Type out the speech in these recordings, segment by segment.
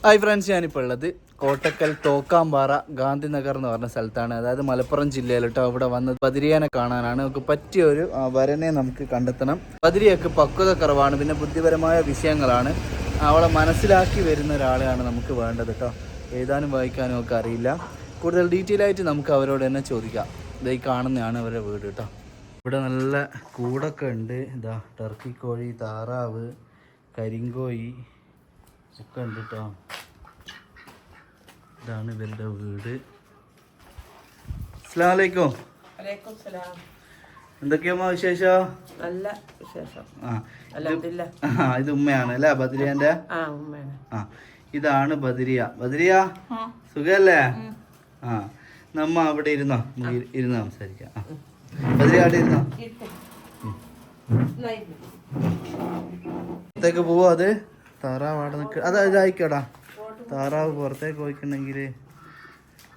Hi friends, ഞാനിപ്പോൾ ഉള്ളത് കോട്ടക്കൽ തോക്കാമ്പാറ ഗാന്ധിനഗർ എന്ന് പറഞ്ഞ സ്ഥലത്താണ്. അതായത് മലപ്പുറം ജില്ലയിൽ കേട്ടോ. അവിടെ വന്ന് ബദരിയാനെ കാണാനാണ്. നമുക്ക് പറ്റിയ ഒരു വരനെ നമുക്ക് കണ്ടെത്തണം. ബദരിയൊക്കെ പക്വത കുറവാണ്, പിന്നെ ബുദ്ധിപരമായ വിഷയങ്ങളാണ്. അവളെ മനസ്സിലാക്കി വരുന്ന ഒരാളെയാണ് നമുക്ക് വേണ്ടത് കേട്ടോ. എഴുതാനും വായിക്കാനും ഒക്കെ അറിയില്ല. കൂടുതൽ ഡീറ്റെയിൽ ആയിട്ട് നമുക്ക് അവരോട് തന്നെ ചോദിക്കാം. ഇതായി കാണുന്നതാണ് അവരുടെ വീട് കേട്ടോ. ഇവിടെ നല്ല കൂടൊക്കെ ഉണ്ട്. ഇതാ ടർക്കി കോഴി, താറാവ്, കരിങ്കോഴി ഒക്കെ ഉണ്ട് കേട്ടോ. ഇതാണ് ഇവരുടെ വീട്. അസ്സലാമു അലൈക്കും. എന്തൊക്കെയാ വിശേഷം? നല്ല വിശേഷം. ഇത് ഉമ്മയാണ് അല്ലേ, ബദരിയാന്റെ? ഇതാണ് ബദരിയ. ബദരിയ സുഖല്ലേ? നമ്മ അവിടെ ഇരുന്നോ, ഇരുന്ന് സംസാരിക്കാം. ബദരിയ അവിടെ ഇരുന്നോ. പുറത്തേക്ക് പോവോ? അത് താറാവ് അവിടെ നിൽക്ക. അതായിക്കോടാ. താറാവ് പുറത്തേക്ക് പോയിക്കുണ്ടെങ്കിൽ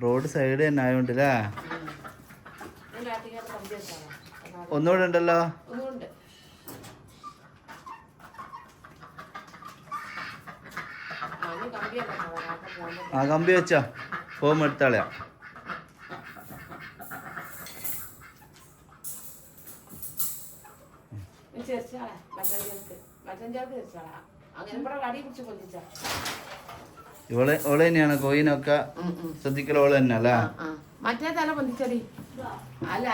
റോഡ് സൈഡ് തന്നെ ആയതുകൊണ്ട് അല്ലേ. ഒന്നുകൂടെ ഉണ്ടല്ലോ. കമ്പി വെച്ചോ, ഫോം എടുത്താളയാ. ഓളെ തന്നെയാണ് കോയിനൊക്കെ ശ്രദ്ധിക്കൽ. ഓള് തന്നെ അല്ലേ? മറ്റേ തല പൊന്തിച്ചടി. അല്ല,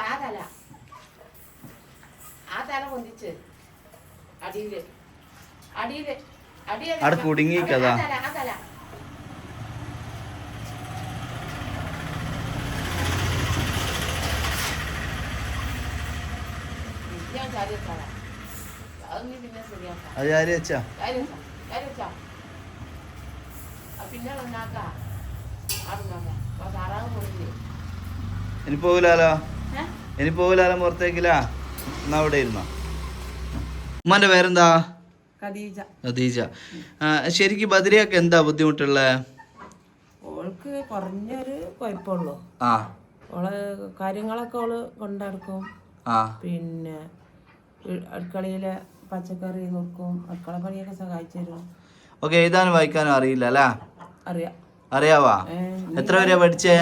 ആ തല പൊന്തിച്ച് അടിയില് അവിടെ കുടുങ്ങിക്കതാ. അത് ആര് വെച്ചാ? ഇനി പോകില്ലാലോ, പുറത്തേക്കില്ല. എന്നാ അവിടെ ഇരുന്നോ. ഉമ്മാന്റെ പേരെന്താ? ഖദീജ. ശരിക്കും ബദരിയൊക്കെ എന്താ ബുദ്ധിമുട്ടുള്ളേ? ഓൾക്ക് കുറഞ്ഞൊരു കുഴപ്പമുള്ളൂ. ഓള് കാര്യങ്ങളൊക്കെ ഓള് കൊണ്ടെടുക്കും. പിന്നെ അടുക്കളയിലെ പച്ചക്കറി നോക്കും, അടുക്കള പണിയൊക്കെ സഹായിച്ചു തരും. ഓക്കെ, എഴുതാനും വായിക്കാനും അറിയില്ല അല്ലേ? അറിയാവാ? എത്ര വരെയാ പഠിച്ചേ?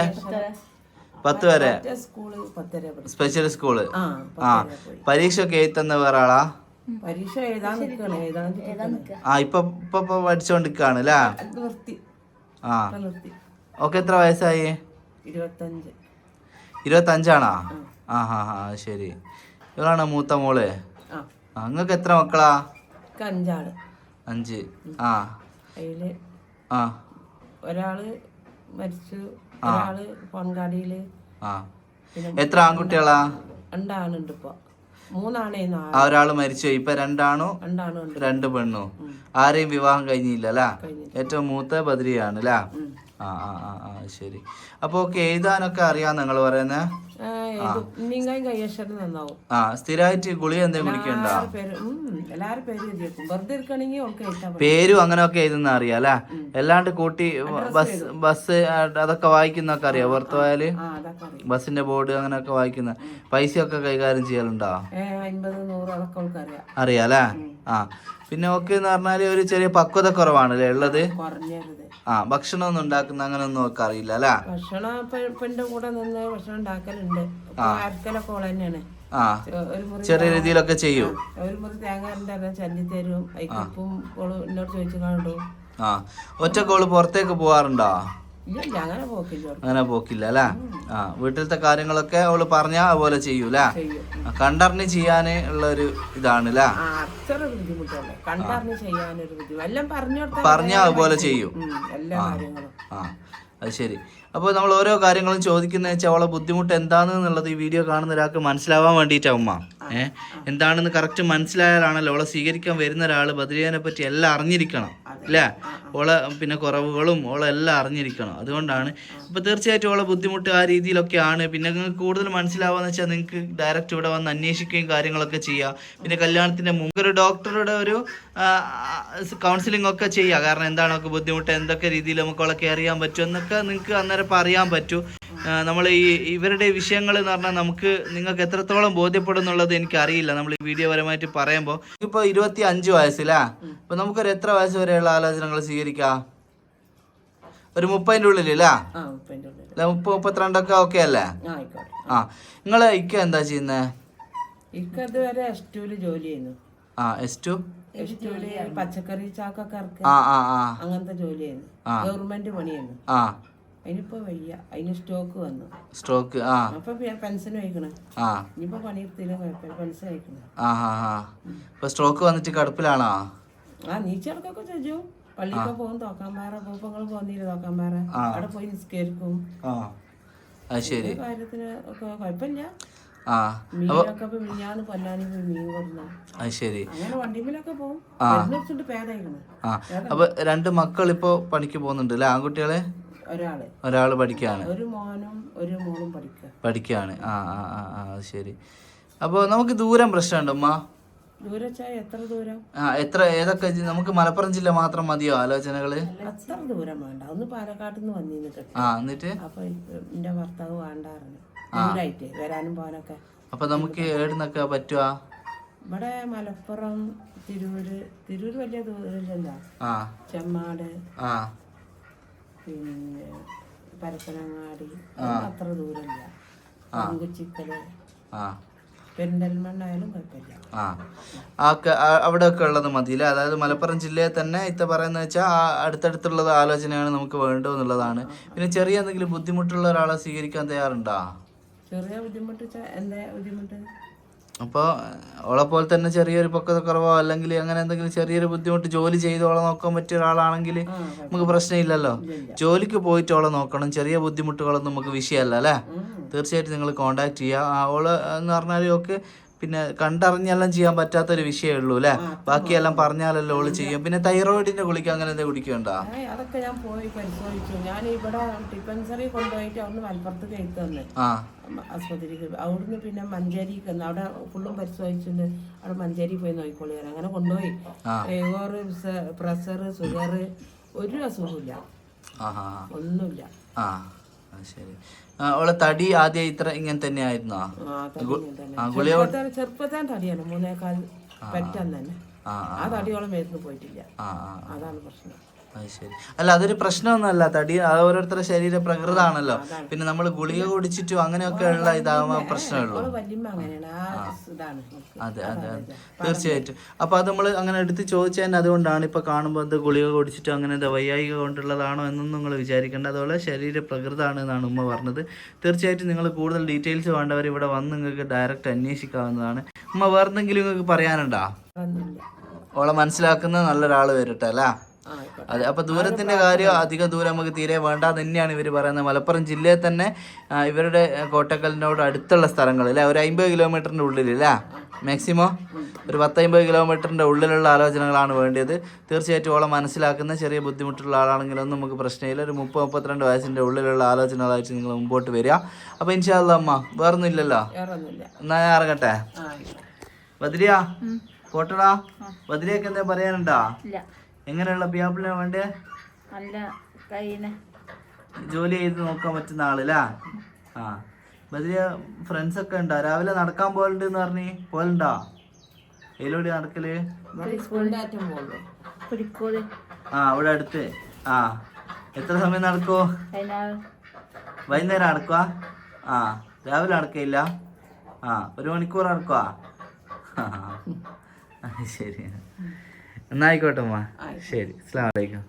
10 വരെ. Special school. പരീക്ഷ ഒക്കെ എഴുതുന്ന വേറെ ആളാ? പരീക്ഷ എഴുതാൻ ഇപ്പൊ പഠിച്ചോണ്ടിരിക്കാണ് അല്ലേ? ഓക്കെ, എത്ര വയസ്സായി? 25ആണോ? ശരി. ഇവളാണോ മൂത്ത മോള്? നിങ്ങൾക്ക് എത്ര മക്കളാ? 5. ഒരാള് മരിച്ചു, ഒരാള് പൊൻകാടിയില്. എത്ര ആൺകുട്ടികളാ? 2 ആണുണ്ട് ഇപ്പൊ. 3 ആണേ. ഒരാള് മരിച്ചു. ഇപ്പൊ 2 ആണും 2 പെണ്ണും. ആരെയും വിവാഹം കഴിഞ്ഞില്ല അല്ലേ? ഏറ്റവും മൂത്ത ബദരിയാണ് അല്ലേ? ശരി. അപ്പൊ എഴുതാനൊക്കെ അറിയാന്ന് നിങ്ങൾ പറയുന്നേ? സ്ഥിരമായിട്ട് ഗുളിക എന്തെങ്കിലും കുടിക്കണ്ട? പേരും അങ്ങനെയൊക്കെ എഴുതുന്ന അറിയാം അല്ലെ? അല്ലാണ്ട് കൂട്ടി ബസ് അതൊക്കെ വായിക്കുന്നൊക്കെ അറിയാം? പുറത്തു പോയാല് ബസിന്റെ ബോർഡ് അങ്ങനെയൊക്കെ വായിക്കുന്ന പൈസയൊക്കെ കൈകാര്യം ചെയ്യലുണ്ടോ? അറിയാം അല്ലേ? പിന്നെ ഓക്കെ എന്ന് പറഞ്ഞാല് ഒരു ചെറിയ പക്വത കുറവാണല്ലേ ഉള്ളത്? ഭക്ഷണം ഒന്നും ഉണ്ടാക്കുന്ന അങ്ങനെ ഒന്നും ഒക്കെ അറിയില്ല അല്ലേ? ഭക്ഷണം ഇപ്പന്റെ കൂടെ നിന്ന് ഭക്ഷണം ഉണ്ടാക്കലുണ്ട്. ചെറിയ രീതിയിലൊക്കെ ചെയ്യും. ഒരു മുറി തേങ്ങ ചല്ലി തരും. ഉപ്പും എന്നോട് ചോദിച്ചു കാണും. ഒറ്റക്കോള് പുറത്തേക്ക് പോവാറുണ്ടോ? അങ്ങനെ പോക്കില്ല അല്ലേ? വീട്ടിലത്തെ കാര്യങ്ങളൊക്കെ അവള് പറഞ്ഞാ അതുപോലെ ചെയ്യൂല. കണ്ടറിഞ്ഞ് ചെയ്യാന് ഉള്ള ഒരു ഇതാണല്ലേ? പറഞ്ഞാ അതുപോലെ ചെയ്യും. അത് ശരി. അപ്പോൾ നമ്മൾ ഓരോ കാര്യങ്ങളും ചോദിക്കുന്ന വെച്ചാൽ അവളെ ബുദ്ധിമുട്ട് എന്താണെന്നുള്ളത് ഈ വീഡിയോ കാണുന്ന ഒരാൾക്ക് മനസ്സിലാവാൻ വേണ്ടിയിട്ടാണ് ഉമ്മ. എന്താണെന്ന് കറക്റ്റ് മനസ്സിലായാലാണല്ലോ അവളെ സ്വീകരിക്കാൻ വരുന്ന ഒരാൾ ബദരിയാനെ പറ്റി എല്ലാം അറിഞ്ഞിരിക്കണം അല്ലേ? ഓളെ പിന്നെ കുറവുകളും ഓളെല്ലാം അറിഞ്ഞിരിക്കണം. അതുകൊണ്ടാണ്. അപ്പോൾ തീർച്ചയായിട്ടും ഓളെ ബുദ്ധിമുട്ട് ആ രീതിയിലൊക്കെയാണ്. പിന്നെ നിങ്ങൾക്ക് കൂടുതൽ മനസ്സിലാവാന്ന് വെച്ചാൽ നിങ്ങൾക്ക് ഡയറക്റ്റ് ഇവിടെ വന്ന് അന്വേഷിക്കുകയും കാര്യങ്ങളൊക്കെ ചെയ്യാം. പിന്നെ കല്യാണത്തിൻ്റെ മുമ്പ് ഒരു ഡോക്ടറുടെ ഒരു കൗൺസിലിംഗ് ഒക്കെ ചെയ്യുക. കാരണം എന്താണൊക്കെ ബുദ്ധിമുട്ട്, എന്തൊക്കെ രീതിയിൽ നമുക്ക് അവളെ കെയർ ചെയ്യാൻ പറ്റും എന്നൊക്കെ നിങ്ങൾക്ക് അന്നേരം ഇപ്പം അറിയാൻ പറ്റും. നമ്മൾ ഇവരുടെ വിഷയങ്ങൾ എന്ന് പറഞ്ഞാൽ നിങ്ങൾക്ക് എത്രത്തോളം ബോധ്യപ്പെടും എന്നുള്ളത് എനിക്കറിയില്ല. നമ്മൾ ഈ വീഡിയോ പരമായിട്ട് പറയുമ്പോൾ ഇപ്പോൾ 25 വയസ്സിലാ. അപ്പോൾ നമുക്കൊരു എത്ര വയസ്സ് വരെയുള്ള ആലോചനകൾ സ്വീകരിക്കാം? ഒരു 30-ന്റെ ഉള്ളിലല്ലേ? ആ 30-ന്റെ ഉള്ളിൽ. 30-32 ഓക്കെ അല്ലേ? ആയിക്കോട്ടെ. ആ നിങ്ങളെ ഇക്ക എന്താ ചെയ്യുന്നേ? ഇതുവരെ S2 ജോലി ചെയ്യുന്നു. S2 പച്ചക്കറി ചാക്കൊക്കെ അങ്ങനത്തെ ജോലി ചെയ്യുന്നു. ഗവൺമെന്റ് പണിയാണ്. അതിനിപ്പോ വയ്യ, അതിന് സ്റ്റോക്ക് വന്നു. അപ്പൊ പെൻഷൻ കഴിക്കണേ. ഇനിയിപ്പോ പണിയെടുത്തില്ല, കുഴപ്പമില്ല, പെൻഷൻ കഴിക്കണേ. സ്ട്രോക്ക് വന്നിട്ട് കിടപ്പിലാണോ? നീച്ചടക്കൊക്കെ ചോദിച്ചു. പള്ളിയൊക്കെ പോകും, തോക്കാമ്പാറ പൂപ്പങ്ങൾ പോന്നില്ല, തോക്കാമ്പാറ അവിടെ പോയി നിസ്കരിക്കും. കാര്യത്തിന് ഒക്കെ കുഴപ്പമില്ല. മീനൊക്കെ മിഞ്ഞാന്ന് പൊന്നാനി പോയി മീൻ കൊടുന്നു. അങ്ങനെ വണ്ടിമേലൊക്കെ പോകും. പേരായിക്കണേ. അപ്പൊ 2 മക്കൾ ഇപ്പൊ പണിക്ക് പോകുന്നുണ്ട് അല്ലേ? ആൺകുട്ടികളെ ഒരാള് പഠിക്കാണ്, ഒരു മോനും ഒരു മോളും പഠിക്കാണ്. ശരി. അപ്പൊ നമുക്ക് ദൂരം പ്രശ്നമുണ്ടോ ഉമ്മ? എത്ര ദൂരം? ഏതൊക്കെ നമുക്ക് മലപ്പുറം ജില്ല മാത്രം മതിയോ ആലോചനകള്? അത്ര ദൂരം വേണ്ട. ഒന്ന് പാലക്കാട്ടിന്ന് വന്നിട്ട് എന്നിട്ട് അപ്പൊ എന്റെ ഭർത്താവ് വേണ്ടായിരുന്നു ദൂരായിട്ട് വരാനും പോകാനൊക്കെ. അപ്പൊ നമുക്ക് ഏടുന്നൊക്കെ പറ്റുവാ? ഇവിടെ മലപ്പുറം, തിരൂര് വലിയ ദൂരമില്ലല്ലോ. ചെമ്മാട്, പിന്നെ പരപ്പനങ്ങാടി, അത്ര ദൂരമില്ല. കുച്ചിക്കല്, പെരിന്തൽമണ്ണ ആയാലും കുഴപ്പമില്ല. അവിടെ ഒക്കെ ഉള്ളത് മതിയില്ലേ? അതായത് മലപ്പുറം ജില്ലയിൽ തന്നെ ഇത്ത പറയുന്ന വെച്ചാൽ അടുത്തടുത്തുള്ളത് ആലോചനയാണ് നമുക്ക് വേണ്ടതെന്നുള്ളതാണ്. പിന്നെ ചെറിയ എന്തെങ്കിലും ബുദ്ധിമുട്ടുള്ള ഒരാളെ സ്വീകരിക്കാൻ തയ്യാറുണ്ടോ? ചെറിയ ബുദ്ധിമുട്ട് എന്താ ബുദ്ധിമുട്ട്? അപ്പോൾ ഓളെ പോലെ തന്നെ ചെറിയൊരു പൊക്കക്കുറവോ അല്ലെങ്കിൽ അങ്ങനെ എന്തെങ്കിലും ചെറിയൊരു ബുദ്ധിമുട്ട്, ജോലി ചെയ്ത് ഓളെ നോക്കാൻ പറ്റിയ ഒരാളാണെങ്കിൽ നമുക്ക് പ്രശ്നമില്ലല്ലോ. ജോലിക്ക് പോയിട്ട് ഓളെ നോക്കണം, ചെറിയ ബുദ്ധിമുട്ടുകളൊന്നും നമുക്ക് വിഷയമല്ല അല്ലേ? തീർച്ചയായിട്ടും നിങ്ങൾ കോണ്ടാക്ട് ചെയ്യുക. ഓള് എന്ന് പറഞ്ഞാൽ ഒക്കെ പിന്നെ കണ്ടറിഞ്ഞെല്ലാം ചെയ്യാൻ പറ്റാത്തൊരു വിഷയമേ ഉള്ളൂ അല്ലേ? ബാക്കിയെല്ലാം പറഞ്ഞാലല്ലോ ഓള് ചെയ്യും. പിന്നെ തൈറോയിഡിന്റെ ഗുളിക അങ്ങനെ എന്തെങ്കിലും കുടിക്കണ്ടോ? അതൊക്കെ ഞാൻ പോയി പരിശോധിച്ചു. ഞാൻ ഇവിടെ ഡിസ്പെൻസറി കൊണ്ടുപോയിട്ട് അവിടുന്ന് മലപ്പുറത്ത് കഴിച്ചു തന്നെ ആസ്പത്രിക്ക്. അവിടുന്ന് പിന്നെ മഞ്ചേരിക്ക് അവിടെ ഫുള്ളും പരിശോധിച്ചിട്ടുണ്ട്. അവിടെ മഞ്ചേരി പോയി നോക്കിക്കോളി. അങ്ങനെ കൊണ്ടുപോയി. പ്രഷർ, ഷുഗർ, ഒരു അസുഖമില്ല, ഒന്നുമില്ല. ശരി. ഓളെ തടി ആദ്യം ഇങ്ങനെ തന്നെ ആയിരുന്നോ? ചെറുപ്പത്താൻ തടിയാണ് 3.4 പെട്ടെന്ന് തന്നെ. ആ തടിയോളം മരുന്ന് പോയിട്ടില്ല. അതാണ് പ്രശ്നം. ശരി. അല്ല അതൊരു പ്രശ്നമൊന്നുമല്ല. തടി ഓരോരുത്തരുടെ ശരീര പ്രകൃതമാണല്ലോ. പിന്നെ നമ്മൾ ഗുളിക കുടിച്ചിട്ടും അങ്ങനെയൊക്കെ ഉള്ള ഇതാവാൻ പ്രശ്നമുള്ളൂ. അതെ അതെ അതെ തീർച്ചയായിട്ടും. അപ്പൊ അത് നമ്മൾ അങ്ങനെ എടുത്ത് ചോദിച്ചതന്നെ അതുകൊണ്ടാണ്. ഇപ്പൊ കാണുമ്പോൾ അത് ഗുളിക കുടിച്ചിട്ടും അങ്ങനെ വൈയായിക കൊണ്ടുള്ളതാണോ എന്നൊന്നും നിങ്ങൾ വിചാരിക്കേണ്ട. അതുപോലെ ശരീര പ്രകൃതമാണ് എന്നാണ് ഉമ്മ പറഞ്ഞത്. തീർച്ചയായിട്ടും നിങ്ങൾ കൂടുതൽ ഡീറ്റെയിൽസ് വേണ്ടവർ ഇവിടെ വന്ന് നിങ്ങൾക്ക് ഡയറക്റ്റ് അന്വേഷിക്കാവുന്നതാണ്. ഉമ്മ വേറെന്തെങ്കിലും നിങ്ങൾക്ക് പറയാനുണ്ടോ? ഓളെ മനസ്സിലാക്കുന്ന നല്ലൊരാൾ വരട്ടെ അല്ലേ? അതെ. അപ്പൊ ദൂരത്തിന്റെ കാര്യം അധികം ദൂരം നമുക്ക് തീരെ വേണ്ട തന്നെയാണ് ഇവർ പറയുന്നത്. മലപ്പുറം ജില്ലയിൽ തന്നെ ഇവരുടെ കോട്ടക്കലിനോട് അടുത്തുള്ള സ്ഥലങ്ങളിൽ അല്ലെ, ഒരു 50 കിലോമീറ്ററിന്റെ ഉള്ളിലല്ലേ മാക്സിമം ഒരു 10-50 കിലോമീറ്ററിന്റെ ഉള്ളിലുള്ള ആലോചനകളാണ് വേണ്ടത്. തീർച്ചയായിട്ടും ഓളെ മനസ്സിലാക്കുന്ന ചെറിയ ബുദ്ധിമുട്ടുള്ള ആളാണെങ്കിലൊന്നും നമുക്ക് പ്രശ്നമില്ല. ഒരു 30-32 വയസ്സിന്റെ ഉള്ളിലുള്ള ആലോചനകളായിട്ട് നിങ്ങൾ മുമ്പോട്ട് വരിക. അപ്പൊ ഇൻഷാ അല്ലാ അമ്മ വേറൊന്നും ഇല്ലല്ലോ. എന്നാ ഞാൻ ഇറങ്ങട്ടെ. ബദ്രിയ പോട്ടടാ. ബദ്രിയൊക്കെ എന്താ പറയാനുണ്ടാ? എങ്ങനെയുള്ള പിയാപ്പിളിനെ വേണ്ടേ? ജോലി ചെയ്ത് നോക്കാൻ പറ്റുന്ന ആളല്ലേ? ബദ്രിയ ഫ്രണ്ട്സ് ഒക്കെ ഉണ്ടോ? രാവിലെ നടക്കാൻ പോലുണ്ട് എന്ന് പറഞ്ഞ് പോലുണ്ടോ? എയിലൂടെ നടക്കല്? അവിടെ അടുത്ത്. എത്ര സമയം നടക്കോ? വൈകുന്നേരം നടക്കുക? രാവിലെ നടക്കയില്ല? 1 മണിക്കൂർ നടക്കുക? ശരി, എന്നായിക്കോട്ടെ അമ്മ. ശരി, അസ്സലാമു അലൈക്കും.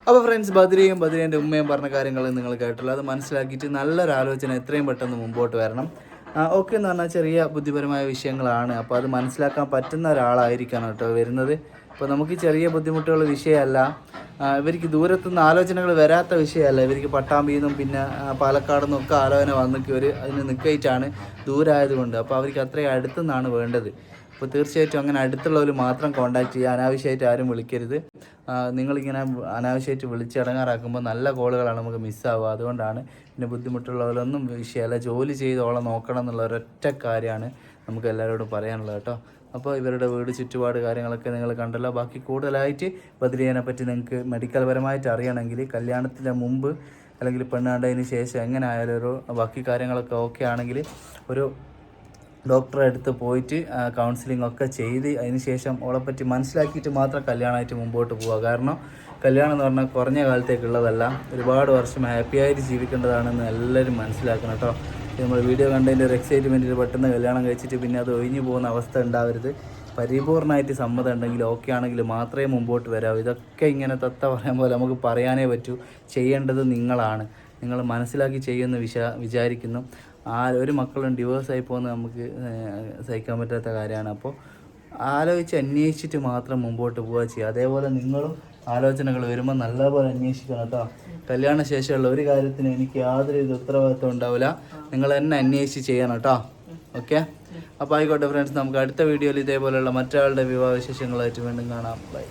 അപ്പോൾ ഫ്രണ്ട്സ്, ബദ്രിൻ്റെ ഉമ്മയും പറഞ്ഞ കാര്യങ്ങൾ നിങ്ങൾ കേട്ടുള്ളൂ. അത് മനസ്സിലാക്കിയിട്ട് നല്ലൊരു ആലോചന എത്രയും പെട്ടെന്ന് മുമ്പോട്ട് വരണം. ഓക്കെ എന്ന് പറഞ്ഞാൽ ചെറിയ ബുദ്ധിപരമായ വിഷയങ്ങളാണ്. അപ്പോൾ അത് മനസ്സിലാക്കാൻ പറ്റുന്ന ഒരാളായിരിക്കണം കേട്ടോ വരുന്നത്. അപ്പോൾ നമുക്ക് ചെറിയ ബുദ്ധിമുട്ടുകൾ വിഷയമല്ല. ഇവർക്ക് ദൂരത്തുനിന്ന് ആലോചനകൾ വരാത്ത വിഷയമല്ല. ഇവർക്ക് പട്ടാമ്പിയിൽ നിന്നും പിന്നെ പാലക്കാട് നിന്നൊക്കെ ആലോചന വന്നിട്ട് ഇവർ അതിന് നിൽക്കായിട്ടാണ് ദൂരമായതുകൊണ്ട്. അപ്പോൾ അവർക്ക് അത്രയും അടുത്തുനിന്നാണ് വേണ്ടത്. അപ്പോൾ തീർച്ചയായിട്ടും അങ്ങനെ അടുത്തുള്ളവർ മാത്രം കോൺടാക്ട് ചെയ്യുക. അനാവശ്യമായിട്ട് ആരും വിളിക്കരുത്. നിങ്ങളിങ്ങനെ അനാവശ്യമായിട്ട് വിളിച്ച് ഇടങ്ങാറാക്കുമ്പോൾ നല്ല കോളുകളാണ് നമുക്ക് മിസ്സാവുക. അതുകൊണ്ടാണ് പിന്നെ ബുദ്ധിമുട്ടുള്ളവരൊന്നും വിഷയമല്ല. ജോലി ചെയ്തോളം നോക്കണം എന്നുള്ള ഒരൊറ്റ കാര്യമാണ് നമുക്ക് എല്ലാവരോടും പറയാനുള്ളത് കേട്ടോ. അപ്പോൾ ഇവരുടെ വീട് ചുറ്റുപാട് കാര്യങ്ങളൊക്കെ നിങ്ങൾ കണ്ടല്ലോ. ബാക്കി കൂടുതലായിട്ട് ബദ്രിയനെ പറ്റി നിങ്ങൾക്ക് മെഡിക്കൽ പരമായിട്ട് അറിയണമെങ്കിൽ കല്യാണത്തിൻ്റെ മുമ്പ് അല്ലെങ്കിൽ പെണ്ണ് കണ്ടതിന് ശേഷം എങ്ങനെ ആയാലും ഒരു ബാക്കി കാര്യങ്ങളൊക്കെ ഓക്കെ ആണെങ്കിൽ ഒരു ഡോക്ടറെ അടുത്ത് പോയിട്ട് കൗൺസിലിംഗ് ഒക്കെ ചെയ്ത് അതിന് ശേഷം ഓളെപ്പറ്റി മനസ്സിലാക്കിയിട്ട് മാത്രം കല്യാണമായിട്ട് മുമ്പോട്ട് പോവുക. കാരണം കല്യാണം എന്ന് പറഞ്ഞാൽ കുറഞ്ഞ കാലത്തേക്കുള്ളതല്ല, ഒരുപാട് വർഷം ഹാപ്പിയായിട്ട് ജീവിക്കേണ്ടതാണെന്ന് എല്ലാവരും മനസ്സിലാക്കണം കേട്ടോ. നമ്മൾ വീഡിയോ കണ്ടതിൻ്റെ ഒരു എക്സൈറ്റ്മെൻറ്റിൽ പെട്ടെന്ന് കല്യാണം കഴിച്ചിട്ട് പിന്നെ അത് ഒഴിഞ്ഞു പോകുന്ന അവസ്ഥ ഉണ്ടാവരുത്. പരിപൂർണ്ണമായിട്ട് സമ്മതം ഉണ്ടെങ്കിൽ ഓക്കെ ആണെങ്കിൽ മാത്രമേ മുമ്പോട്ട് വരാവൂ. ഇതൊക്കെ ഇങ്ങനെ തത്ത പറയാൻ പോലെ നമുക്ക് പറയാനേ പറ്റൂ. ചെയ്യേണ്ടത് നിങ്ങളാണ്. നിങ്ങൾ മനസ്സിലാക്കി ചെയ്യുമെന്ന് വിചാരിക്കുന്നു. ഒരു മക്കളും ഡിവോഴ്സായി പോകുന്നത് നമുക്ക് സഹിക്കാൻ പറ്റാത്ത കാര്യമാണ്. അപ്പോൾ ആലോചിച്ച് അന്വേഷിച്ചിട്ട് മാത്രം മുമ്പോട്ട് പോവുക ചെയ്യുക. അതേപോലെ നിങ്ങളും ആലോചനകൾ വരുമ്പോൾ നല്ലപോലെ അന്വേഷിക്കണം കേട്ടോ. കല്യാണ ശേഷമുള്ള ഒരു കാര്യത്തിന് എനിക്ക് യാതൊരു ഉത്തരവാദിത്വം ഉണ്ടാവില്ല. നിങ്ങൾ തന്നെ അന്വേഷിച്ച് ചെയ്യണം കേട്ടോ. ഓക്കെ, അപ്പോൾ ആയിക്കോട്ടെ ഫ്രണ്ട്സ്, നമുക്ക് അടുത്ത വീഡിയോയിൽ ഇതേപോലെയുള്ള മറ്റൊരാളുടെ വിവാഹ വിശേഷങ്ങളായിട്ട് വീണ്ടും കാണാം. ബൈ.